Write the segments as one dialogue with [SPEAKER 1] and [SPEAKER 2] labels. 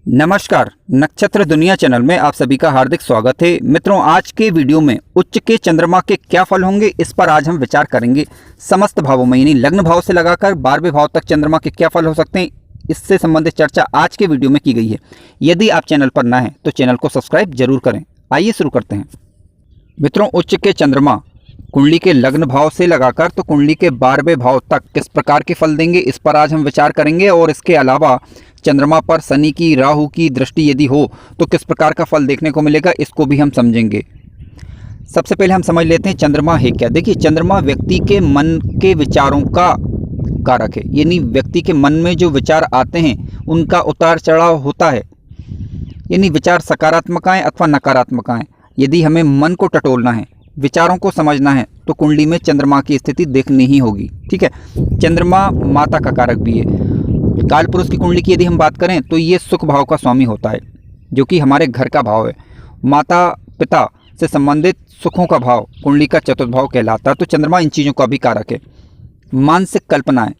[SPEAKER 1] नमस्कार, नक्षत्र दुनिया चैनल में आप सभी का हार्दिक स्वागत है। मित्रों, आज के वीडियो में उच्च के चंद्रमा के क्या फल होंगे इस पर आज हम विचार करेंगे। समस्त भावों में यानी लग्न भाव से लगाकर 12वें भाव तक चंद्रमा के क्या फल हो सकते हैं, इससे संबंधित चर्चा आज के वीडियो में की गई है। यदि आप चैनल पर नए हैं तो चैनल को सब्सक्राइब जरूर करें। आइए शुरू करते हैं। मित्रों, उच्च के चंद्रमा कुंडली के लग्न भाव से लगाकर तो कुंडली के 12वें भाव तक किस प्रकार के फल देंगे इस पर आज हम विचार करेंगे। और इसके अलावा चंद्रमा पर शनि की, राहु की दृष्टि यदि हो तो किस प्रकार का फल देखने को मिलेगा, इसको भी हम समझेंगे। सबसे पहले हम समझ लेते हैं चंद्रमा है क्या। देखिए, चंद्रमा व्यक्ति के मन के विचारों का कारक है, यानी व्यक्ति के मन में जो विचार आते हैं उनका उतार चढ़ाव होता है, यानी विचार सकारात्मक आए अथवा नकारात्मक आए। यदि हमें मन को टटोलना है, विचारों को समझना है तो कुंडली में चंद्रमा की स्थिति देखनी ही होगी। ठीक है, चंद्रमा माता का कारक भी है। काल पुरुष की कुंडली की यदि हम बात करें तो ये सुख भाव का स्वामी होता है, जो कि हमारे घर का भाव है। माता पिता से संबंधित सुखों का भाव कुंडली का चतुर्थ भाव कहलाता है। तो चंद्रमा इन चीज़ों का भी कारक है। मानसिक कल्पनाएं,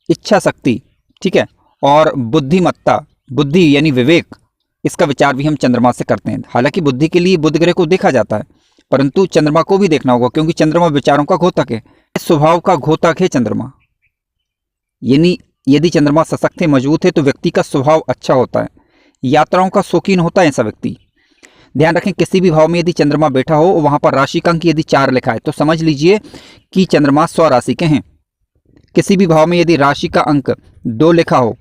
[SPEAKER 1] इच्छा शक्ति, ठीक है, और बुद्धिमत्ता, बुद्धि यानी विवेक, इसका विचार भी हम चंद्रमा से करते हैं। हालांकि बुद्धि के लिए बुध ग्रह को देखा जाता है, परंतु चंद्रमा को भी देखना होगा, क्योंकि चंद्रमा विचारों का घोतक है, स्वभाव का घोतक है चंद्रमा। यानी यदि चंद्रमा सशक्त है, मजबूत है, तो व्यक्ति का स्वभाव अच्छा होता है, यात्राओं का शौकीन होता है ऐसा व्यक्ति। ध्यान रखें, किसी भी भाव में यदि चंद्रमा बैठा हो, वहां पर राशि का अंक यदि 4 लिखा है तो समझ लीजिए कि चंद्रमा स्वराशि के हैं। किसी भी भाव में यदि राशि का अंक 2 लिखा हो,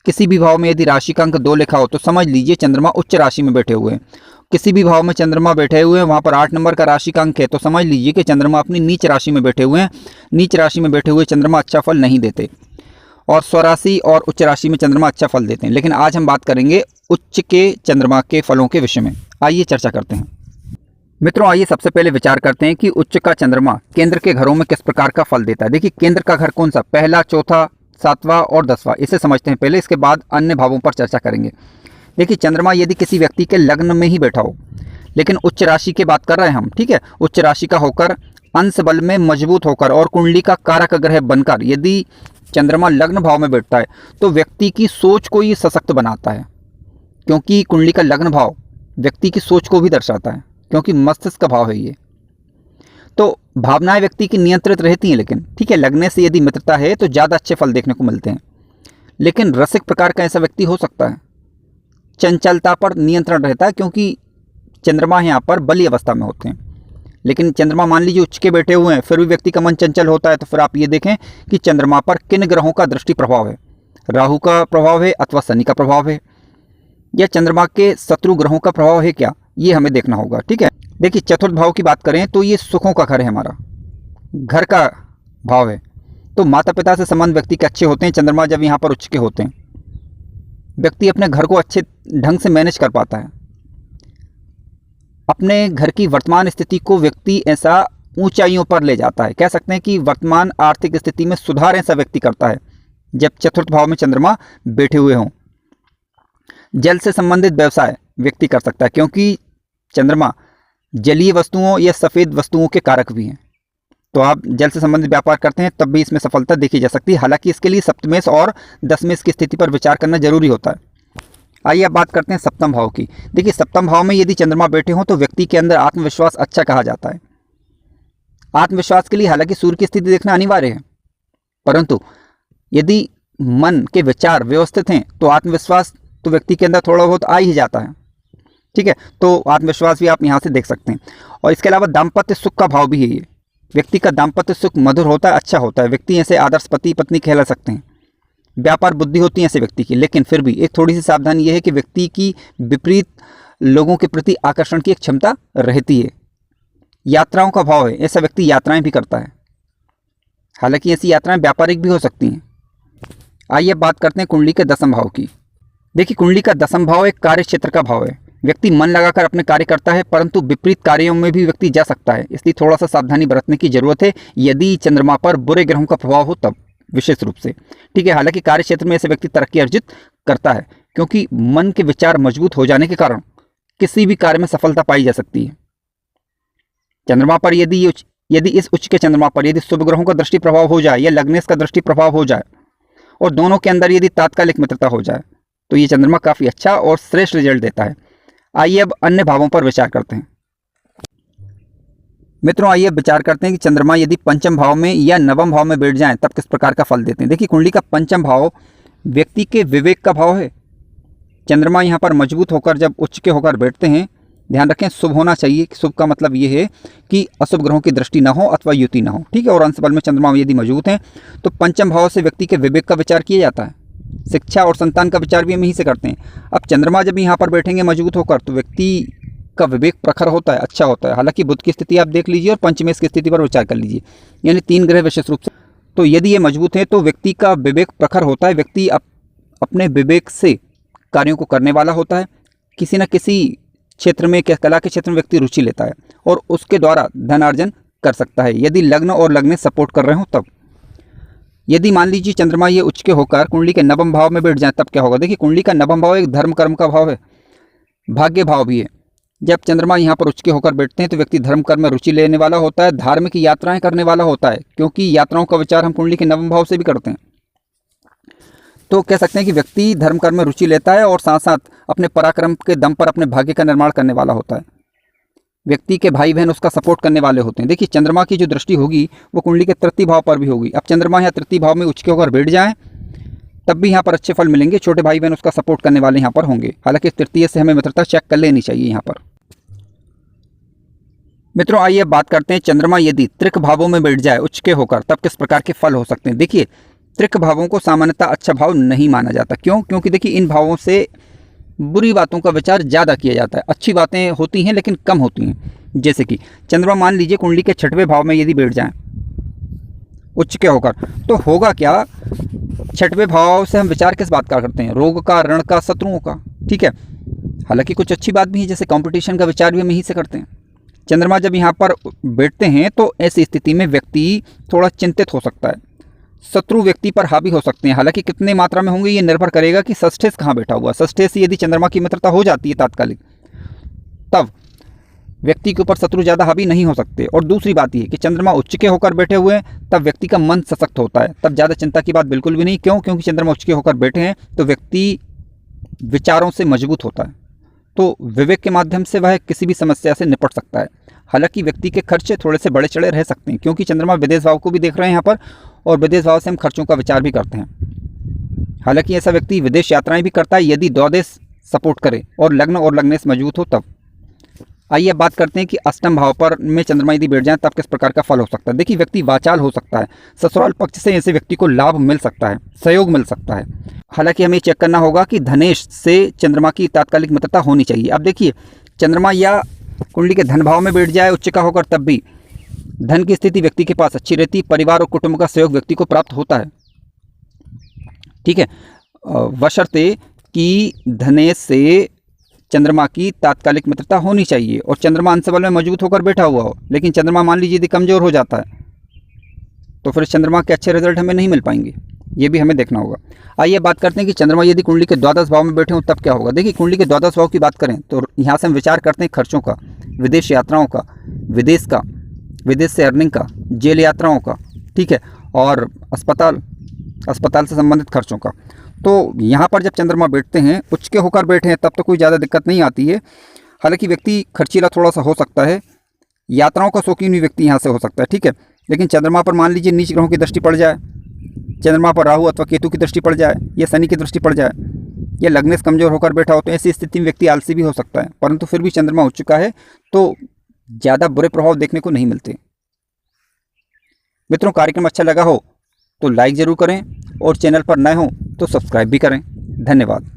[SPEAKER 1] किसी भी भाव में यदि राशि का अंक 2 लिखा हो तो समझ लीजिए चंद्रमा उच्च राशि में बैठे हुए हैं। किसी भी भाव में चंद्रमा बैठे हुए हैं, वहां पर 8 नंबर का राशि का अंक है, तो समझ लीजिए कि चंद्रमा अपनी नीच राशि में बैठे हुए हैं। नीच राशि में बैठे हुए चंद्रमा अच्छा फल नहीं देते, और स्वराशि और उच्च राशि में चंद्रमा अच्छा फल देते हैं। लेकिन आज हम बात करेंगे उच्च के चंद्रमा के फलों के विषय में। आइए चर्चा करते हैं। मित्रों, आइए सबसे पहले विचार करते हैं कि उच्च का चंद्रमा केंद्र के घरों में किस प्रकार का फल देता है। देखिए, केंद्र का घर कौन सा, पहला, चौथा, 7वां और 10वां, इसे समझते हैं पहले, इसके बाद अन्य भावों पर चर्चा करेंगे। देखिए, चंद्रमा यदि किसी व्यक्ति के लग्न में ही बैठा हो, लेकिन उच्च राशि की बात कर रहे हैं हम, ठीक है, उच्च राशि का होकर, अंश बल में मजबूत होकर और कुंडली का कारक ग्रह बनकर यदि चंद्रमा लग्न भाव में बैठता है तो व्यक्ति की सोच को ये सशक्त बनाता है, क्योंकि कुंडली का लग्न भाव व्यक्ति की सोच को भी दर्शाता है, क्योंकि मस्तिष्क का भाव है ये। तो भावनाएं व्यक्ति की नियंत्रित रहती हैं, लेकिन ठीक है, लगने से यदि मित्रता है तो ज़्यादा अच्छे फल देखने को मिलते हैं। लेकिन रसिक प्रकार का ऐसा व्यक्ति हो सकता है, चंचलता पर नियंत्रण रहता है, क्योंकि चंद्रमा यहाँ पर बली अवस्था में होते हैं। लेकिन चंद्रमा मान लीजिए उच्च के बैठे हुए हैं, फिर भी व्यक्ति का मन चंचल होता है, तो फिर आप ये देखें कि चंद्रमा पर किन ग्रहों का दृष्टि प्रभाव है, राहु का प्रभाव है अथवा शनि का प्रभाव है, या चंद्रमा के शत्रु ग्रहों का प्रभाव है क्या, ये हमें देखना होगा। ठीक है, देखिए, चतुर्थ भाव की बात करें तो ये सुखों का घर है, हमारा घर का भाव है। तो माता पिता से संबंध व्यक्ति के अच्छे होते हैं। चंद्रमा जब यहाँ पर उच्च के होते हैं, व्यक्ति अपने घर को अच्छे ढंग से मैनेज कर पाता है। अपने घर की वर्तमान स्थिति को व्यक्ति ऐसा ऊंचाइयों पर ले जाता है, कह सकते हैं कि वर्तमान आर्थिक स्थिति में सुधार ऐसा व्यक्ति करता है जब चतुर्थ भाव में चंद्रमा बैठे हुए हों। जल से संबंधित व्यवसाय व्यक्ति कर सकता है, क्योंकि चंद्रमा जलीय वस्तुओं या सफ़ेद वस्तुओं के कारक भी हैं। तो आप जल से संबंधित व्यापार करते हैं तब भी इसमें सफलता देखी जा सकती है। हालांकि इसके लिए सप्तमेश और दशमेश की स्थिति पर विचार करना जरूरी होता है। आइए अब बात करते हैं सप्तम भाव की। देखिए, सप्तम भाव में यदि चंद्रमा बैठे हों तो व्यक्ति के अंदर आत्मविश्वास अच्छा कहा जाता है। आत्मविश्वास के लिए हालांकि सूर्य की स्थिति देखना अनिवार्य है, परंतु यदि मन के विचार व्यवस्थित हैं तो आत्मविश्वास तो व्यक्ति के अंदर थोड़ा बहुत आ ही जाता है। ठीक है, तो आत्मविश्वास भी आप यहाँ से देख सकते हैं। और इसके अलावा दाम्पत्य सुख का भाव भी है ये। व्यक्ति का दाम्पत्य सुख मधुर होता है, अच्छा होता है। व्यक्ति ऐसे आदर्श पति पत्नी कहला सकते हैं। व्यापार बुद्धि होती है ऐसे व्यक्ति की, लेकिन फिर भी एक थोड़ी सी सावधानी यह है कि व्यक्ति की विपरीत लोगों के प्रति आकर्षण की एक क्षमता रहती है। यात्राओं का भाव है, ऐसा व्यक्ति यात्राएं भी करता है। हालांकि ऐसी यात्राएं व्यापारिक भी हो सकती हैं। आइए बात करते हैं कुंडली के दसम भाव की। देखिए, कुंडली का दसम भाव एक कार्य क्षेत्र का भाव है। व्यक्ति मन लगाकर अपने कार्य करता है, परंतु विपरीत कार्यों में भी व्यक्ति जा सकता है, इसलिए थोड़ा सा सावधानी बरतने की जरूरत है यदि चंद्रमा पर बुरे ग्रहों का प्रभाव हो तब, विशेष रूप से। ठीक है, हालांकि कार्य क्षेत्र में ऐसे व्यक्ति तरक्की अर्जित करता है, क्योंकि मन के विचार मजबूत हो जाने के कारण किसी भी कार्य में सफलता पाई जा सकती है। चंद्रमा पर यदि इस उच्च के चंद्रमा पर यदि शुभ ग्रहों का दृष्टि प्रभाव हो जाए या लग्नेश का दृष्टि प्रभाव हो जाए और दोनों के अंदर यदि तात्कालिक मित्रता हो जाए तो ये चंद्रमा काफ़ी अच्छा और श्रेष्ठ रिजल्ट देता है। आइए अब अन्य भावों पर विचार करते हैं। मित्रों, आइए अब विचार करते हैं कि चंद्रमा यदि पंचम भाव में या नवम भाव में बैठ जाएं तब किस प्रकार का फल देते हैं। देखिए, कुंडली का पंचम भाव व्यक्ति के विवेक का भाव है। चंद्रमा यहाँ पर मजबूत होकर जब उच्च के होकर बैठते हैं, ध्यान रखें शुभ होना चाहिए। शुभ का मतलब ये है कि अशुभ ग्रहों की दृष्टि ना हो अथवा युति ना हो, ठीक है। और अंश बल में चंद्रमा यदि मजबूत हैं तो पंचम भाव से व्यक्ति के विवेक का विचार किया जाता है। शिक्षा और संतान का विचार भी हम यहीं से करते हैं। अब चंद्रमा जब यहाँ पर बैठेंगे मजबूत होकर तो व्यक्ति का विवेक प्रखर होता है, अच्छा होता है। हालांकि बुध की स्थिति आप देख लीजिए और पंचमेश की स्थिति पर विचार कर लीजिए, यानी 3 ग्रह विशेष रूप से। तो यदि ये मजबूत है तो व्यक्ति का विवेक प्रखर होता है। व्यक्ति अपने विवेक से कार्यों को करने वाला होता है। किसी न किसी क्षेत्र में, कला के क्षेत्र में व्यक्ति रुचि लेता है और उसके द्वारा धनार्जन कर सकता है, यदि लग्न और लग्न सपोर्ट कर रहे हो तब। यदि मान लीजिए चंद्रमा ये उच्च के होकर कुंडली के नवम भाव में बैठ जाए तब क्या होगा। देखिए, कुंडली का नवम भाव एक धर्म कर्म का भाव है, भाग्य भाव भी है। जब चंद्रमा यहाँ पर उच्च के होकर बैठते हैं तो व्यक्ति धर्म कर्म में रुचि लेने वाला होता है, धार्मिक यात्राएं करने वाला होता है, क्योंकि यात्राओं का विचार हम कुंडली के नवम भाव से भी करते हैं। तो कह सकते हैं कि व्यक्ति धर्म कर्म में रुचि लेता है और साथ साथ अपने पराक्रम के दम पर अपने भाग्य का निर्माण करने वाला होता है। व्यक्ति के भाई बहन उसका सपोर्ट करने वाले होते हैं। देखिए, चंद्रमा की जो दृष्टि होगी वो कुंडली के तृतीय भाव पर भी होगी। अब चंद्रमा यहाँ तृतीय भाव में उच्च के होकर बैठ जाएं तब भी यहाँ पर अच्छे फल मिलेंगे। छोटे भाई बहन उसका सपोर्ट करने वाले यहाँ पर होंगे। हालांकि तृतीय से हमें मित्रता चेक कर लेनी चाहिए यहाँ पर। मित्रों, आइए बात करते हैं चंद्रमा यदि त्रिक भावों में बैठ जाए उच्च के होकर तब किस प्रकार के फल हो सकते हैं। देखिए, त्रिक भावों को सामान्यतः अच्छा भाव नहीं माना जाता। क्यों? क्योंकि देखिए, इन भावों से बुरी बातों का विचार ज़्यादा किया जाता है। अच्छी बातें होती हैं लेकिन कम होती हैं। जैसे कि चंद्रमा मान लीजिए कुंडली के 6वें भाव में यदि बैठ जाएं उच्च के होकर तो होगा क्या। 6वें भाव से हम विचार किस बात का करते हैं? रोग का, ऋण का, शत्रुओं का, ठीक है। हालांकि कुछ अच्छी बात भी है, जैसे कंपटीशन का विचार भी हम यहीं से करते हैं। चंद्रमा जब यहाँ पर बैठते हैं तो ऐसी स्थिति में व्यक्ति थोड़ा चिंतित हो सकता है, शत्रु व्यक्ति पर हावी हो सकते हैं। हालांकि कितने मात्रा में होंगे ये निर्भर करेगा कि षष्ठेश कहाँ बैठा हुआ। षष्ठेश से यदि चंद्रमा की मित्रता हो जाती है तात्कालिक, तब व्यक्ति के ऊपर शत्रु ज़्यादा हावी नहीं हो सकते। और दूसरी बात ये कि चंद्रमा उच्च के होकर बैठे हुए हैं तब व्यक्ति का मन सशक्त होता है, तब ज़्यादा चिंता की बात बिल्कुल भी नहीं। क्यों? क्योंकि चंद्रमा उच्च के होकर बैठे हैं तो व्यक्ति विचारों से मजबूत होता है, तो विवेक के माध्यम से वह किसी भी समस्या से निपट सकता है। हालांकि व्यक्ति के खर्चे थोड़े से बड़े चढ़े रह सकते हैं, क्योंकि चंद्रमा विदेश भाव को भी देख रहे हैं यहाँ पर, और विदेश भाव से हम खर्चों का विचार भी करते हैं। हालांकि ऐसा व्यक्ति विदेश यात्राएं भी करता है यदि द्वादश सपोर्ट करे और लग्न और लग्नेश मजबूत हो तब। आइए अब बात करते हैं कि अष्टम भाव पर में चंद्रमा यदि बैठ जाए तब किस प्रकार का फल हो सकता है। देखिए, व्यक्ति वाचाल हो सकता है, ससुराल पक्ष से ऐसे व्यक्ति को लाभ मिल सकता है, सहयोग मिल सकता है। हालांकि हमें चेक करना होगा कि धनेश से चंद्रमा की तात्कालिक मित्रता होनी चाहिए। अब देखिए, चंद्रमा या कुंडली के धन भाव में बैठ जाए उच्च का होकर तब भी धन की स्थिति व्यक्ति के पास अच्छी रहती, परिवार और कुटुंब का सहयोग व्यक्ति को प्राप्त होता है, ठीक है, बशर्ते कि धनेश से चंद्रमा की तात्कालिक मित्रता होनी चाहिए और चंद्रमा अंश बल में मजबूत होकर बैठा हुआ हो। लेकिन चंद्रमा मान लीजिए यदि कमजोर हो जाता है तो फिर चंद्रमा के अच्छे रिजल्ट हमें नहीं मिल पाएंगे, ये भी हमें देखना होगा। आइए बात करते हैं कि चंद्रमा यदि कुंडली के द्वादश भाव में बैठे हों तब क्या होगा। देखिए, कुंडली के द्वादश भाव की बात करें तो यहाँ से हम विचार करते हैं खर्चों का, विदेश यात्राओं का, विदेश का, विदेश से अर्निंग का, जेल यात्राओं का, ठीक है, और अस्पताल से संबंधित खर्चों का। तो यहाँ पर जब चंद्रमा बैठते हैं, उच्च के होकर बैठे हैं, तब तो कोई ज़्यादा दिक्कत नहीं आती है। हालांकि व्यक्ति खर्चीला थोड़ा सा हो सकता है, यात्राओं का शौकीन भी व्यक्ति यहाँ से हो सकता है, ठीक है। लेकिन चंद्रमा पर मान लीजिए नीच ग्रहों की दृष्टि पड़ जाए, चंद्रमा पर राहु अथवा केतु की दृष्टि पड़ जाए या शनि की दृष्टि पड़ जाए या लग्नेश कमजोर होकर बैठा हो, तो ऐसी स्थिति में व्यक्ति आलसी भी हो सकता है। परंतु फिर भी चंद्रमा उच्च का है तो ज़्यादा बुरे प्रभाव देखने को नहीं मिलते। मित्रों, कार्यक्रम अच्छा लगा हो तो लाइक ज़रूर करें और चैनल पर नए हो तो सब्सक्राइब भी करें। धन्यवाद।